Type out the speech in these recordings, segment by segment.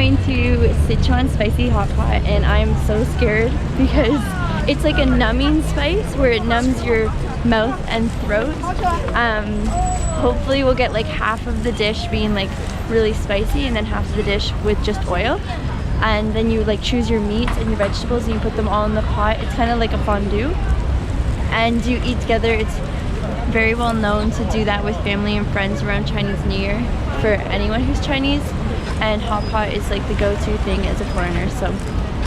going to Sichuan spicy hot pot, and I'm so scared because it's like a numbing spice where it numbs your mouth and throat. Hopefully we'll get like half of the dish being like really spicy and then half of the dish with just oil. And then you like choose your meats and your vegetables and you put them all in the pot. It's kind of like a fondue. And you eat together. It's very well known to do that with family and friends around Chinese New Year for anyone who's Chinese. And hot pot is like the go-to thing as a foreigner. So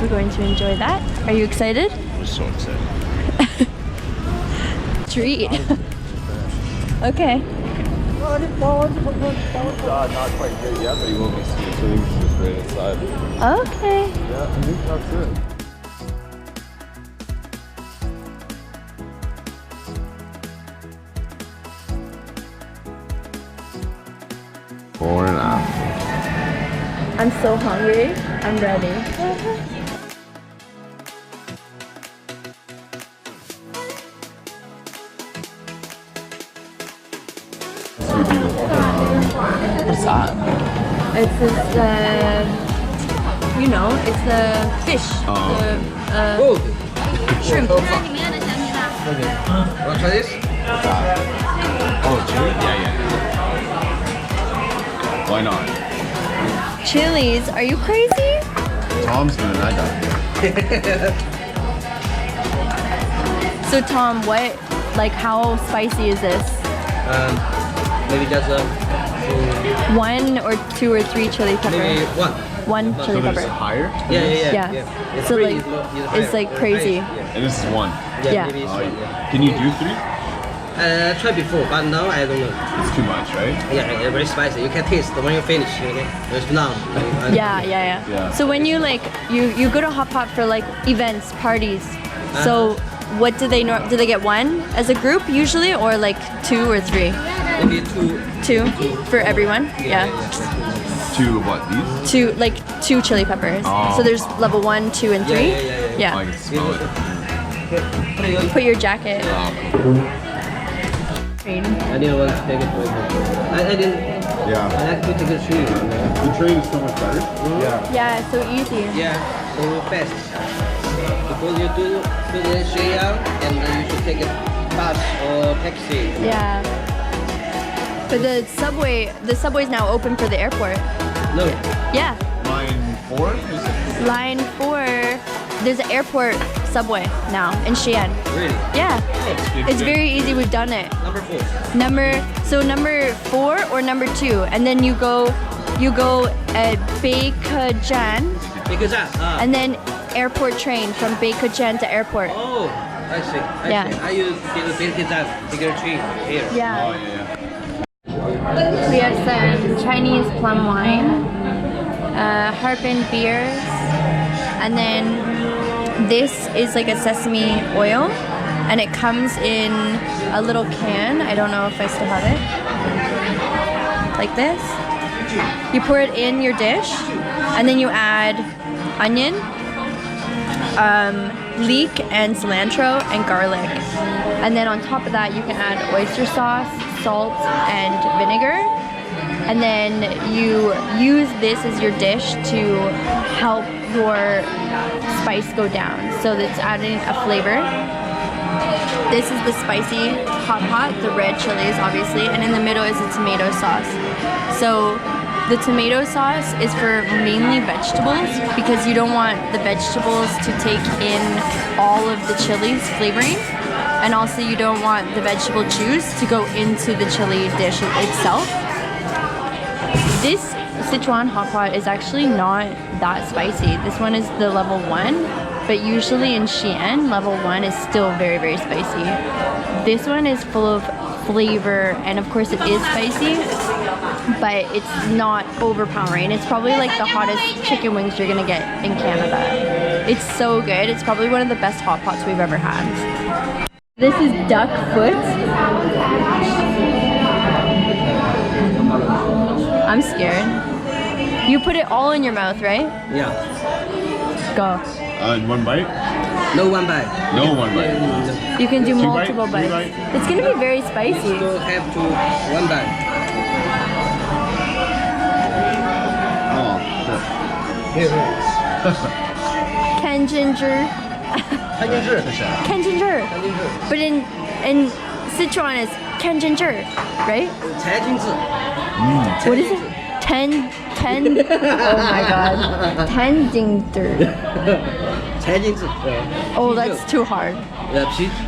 we're going to enjoy that. Are you excited? I'm so excited. Treat. Okay. Not quite good yet, but you will be soon. So I think we should just wait inside. Okay. Yeah, I think that's it. I'm so hungry. I'm ready. What's that? It's this, you know, it's the fish. Shrimp. Want to try this? Oh, chili? Yeah. Why not? Chilies? Are you crazy? Tom's doing it, I got it. So Tom, how spicy is this? Maybe just One or two or three chili peppers? maybe one. One chili So pepper. there's higher? Yeah. So three like, is it's like crazy. And this is one. Yeah. Maybe it's Can you do 3? I tried before, but now I don't know. It's too much, right? Yeah, very spicy. You can taste when you finish. Okay, there's none. Yeah. So when you like you go to hot pot for like events, parties. So what do they get one as a group usually, or like 2 or 3? Maybe two. 2 for everyone. Yeah. 2 of what? These? 2 like 2 chili peppers. Oh. So there's level 1, 2, and 3. Yeah. I can smell it. Put your jacket. I didn't want to take it for you. I didn't. Yeah. I like to take a tree. The train is so much better. Yeah, so easy. Yeah, so fast. Because you do the Shenyang and then you should take a bus or taxi. Yeah. But the subway's now open for the airport. No. Yeah. Line 4? Is it? Line 4. There's an airport subway now in Xi'an. Really? Yeah. It's very easy. We've done it. Number 4. Number 4 or number 2, and then you go at Beikejian, Because that. and then airport train from Beikejian to airport. Oh, I see. Yeah. I use the bigger tree here. Yeah. Oh, yeah. We have some Chinese plum wine, Harbin beers, and then this is like a sesame oil, and it comes in a little can. I don't know if I still have it. Like this. You pour it in your dish, and then you add onion, leek and cilantro and garlic. And then on top of that, you can add oyster sauce, salt, and vinegar. And then you use this as your dish to help your spice go down. So it's adding a flavor. This is the spicy hot pot, the red chilies obviously, and in the middle is a tomato sauce. So the tomato sauce is for mainly vegetables because you don't want the vegetables to take in all of the chili's flavoring. And also you don't want the vegetable juice to go into the chili dish itself. This Sichuan hot pot is actually not that spicy. This one is the level 1, but usually in Xi'an, level 1 is still very, very spicy. This one is full of flavor, and of course it is spicy, but it's not overpowering. It's probably like the hottest chicken wings you're gonna get in Canada. It's so good. It's probably one of the best hot pots we've ever had. This is duck foot. I'm scared. You put it all in your mouth, right? Yeah. Go. In one bite? No one bite. No one bite. You can do 2 multiple bites? 3 bites. bites? It's gonna be very spicy. So have to one bite. Oh, Here. Can ginger. 看电视。 Can ginger. 看电视。 But in Sichuan it's can ginger, right? 柴金子。 What is it? Ten. Oh my god. Ten ginger. 柴金子。 Oh, that's too hard.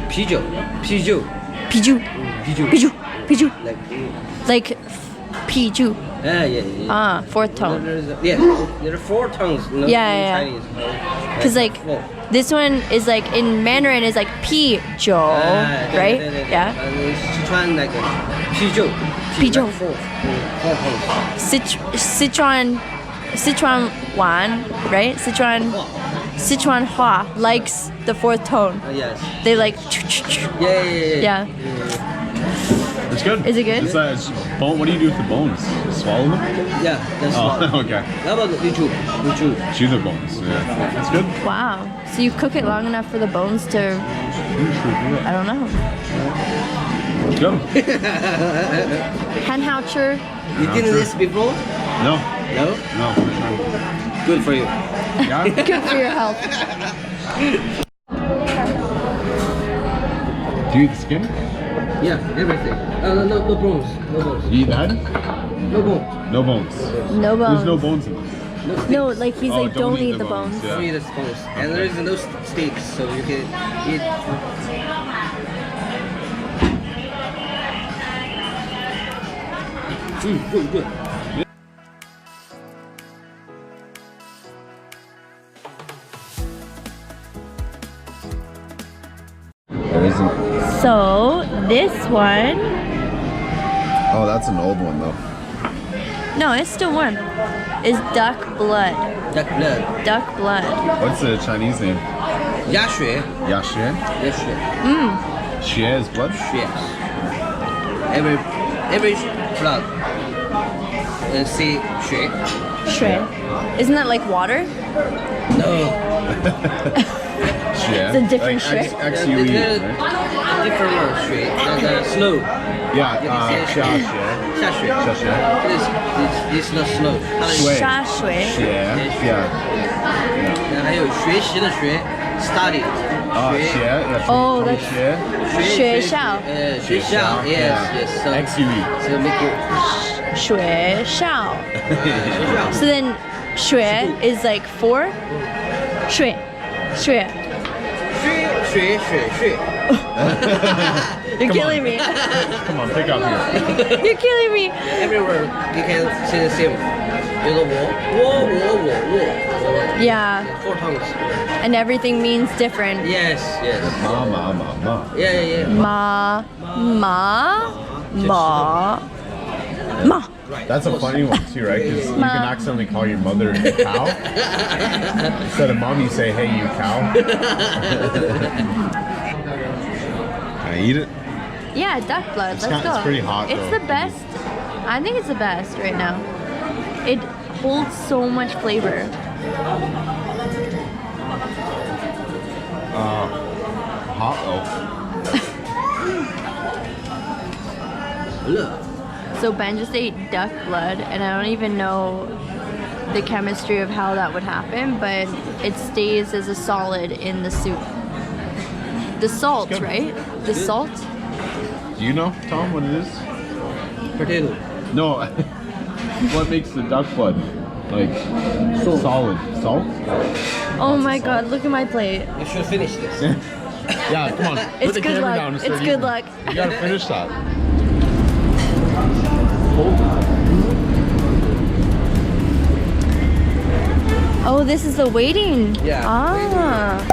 啤酒。 Piju. 啤酒。 Like piju. Yeah. Fourth tone. There are 4 tones. No, Yeah, in yeah. Chinese. Cause like Well, this one is like in Mandarin is like pijiu, right? Yeah. Sichuan like 啤酒。 啤酒。 4 tones. Sichuan Wan, right? Sichuan Hua likes the fourth tone. Yes. They like Yeah. It's good. Is it good? It's bone. What do you do with the bones? Swallow them? Yeah, that's Oh, okay. How about you chew? Chew the bones. Yeah. That's good. Wow. So you cook it long enough for the bones to, I don't know. It's good. Hanhoucher. You did this before? No. No? No. Good for you. Yeah? Good for your health. Do you eat the skin? Yeah, everything. No bones. No bones. You eat the head? No bones. No bones. No bones. There's no bones in this. No, like he's Oh, like, don't eat the bones. Yeah. Eat the bones. And there is no steaks, so you can eat. Good. There isn't. So this one, Oh, that's an old one though. no, it's still warm, is duck blood. Duck blood. Duck blood. What's the Chinese name? 鸭血. Yaxue? Xue is blood? Yes. Every blood. See 血. Shui. Isn't that like water? No. Xue. It's a different like xue. X-U-E, There's right? different word 血. Like snow. Yeah, xia xue. 下雪. Xia xue. This is not snow. 它的 Shui. 沙水. Xue. Yeah. 还有学习的学 study. Xue. Yeah. Oh, that's 学. 学校. 学校 yes. So, X-U-E. so make it 学校. 学校. So then 学 is like 4. 水. 水.学 You're killing me. Come on, pick up here. You're killing me. Everywhere you can say the same. 比如说我 Yeah. 4 tones. And everything means different. Yes. Ma. Yeah. Ma. That's a funny one too, right? Because you can accidentally call your mother a cow. Instead of mom, you say, "Hey, you cow." Can I eat it? Yeah, duck blood. It's Let's kinda- go. it's pretty hot, It's though. the best. I think it's the best right now. It holds so much flavor. Hot though. Look. So Ben just ate duck blood, and I don't even know the chemistry of how that would happen, but it stays as a solid in the soup. The salt, Good. right? The salt? Do you know, Tom, what it is? Potato. No. What makes the duck blood like solid? Salt? Oh my god, look at my plate. You should finish this. Yeah, come on. It's Put the good camera luck. down and It's start good eating. luck. You gotta finish that. Oh, this is the waiting. Yeah, Ah.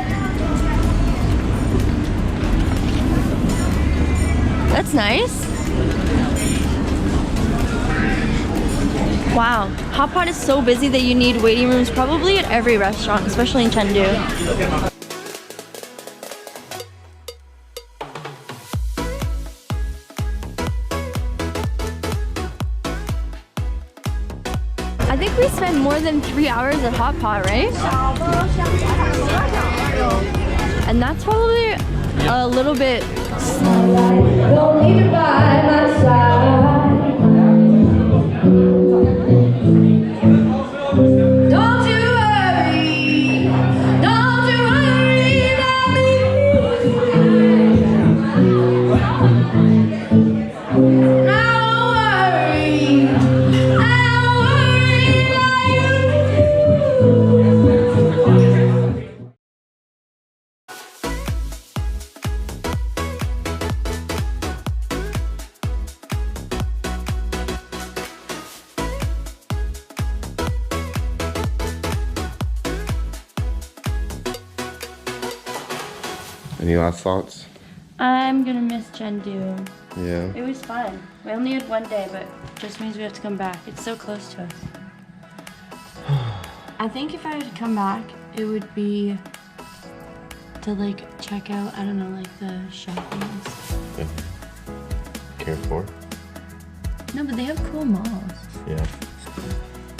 That's nice. Wow. Hot pot is so busy that you need waiting rooms probably at every restaurant, especially in Chengdu. I think we spent more than 3 hours at hot pot, right? And that's probably a little bit. Don't leave it by my side. Don't you Any last thoughts? I'm gonna miss Chengdu. Yeah. It was fun. We only had one day, but just means we have to come back. It's so close to us. I think if I would come back, it would be to like check out, I don't know, like the shoppings. Yeah. Carrefour? No, but they have cool malls. Yeah.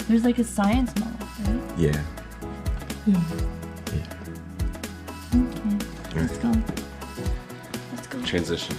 There's like a science mall, right? Yeah. Yeah. Yeah. Okay. Let's go. Let's go. Transition.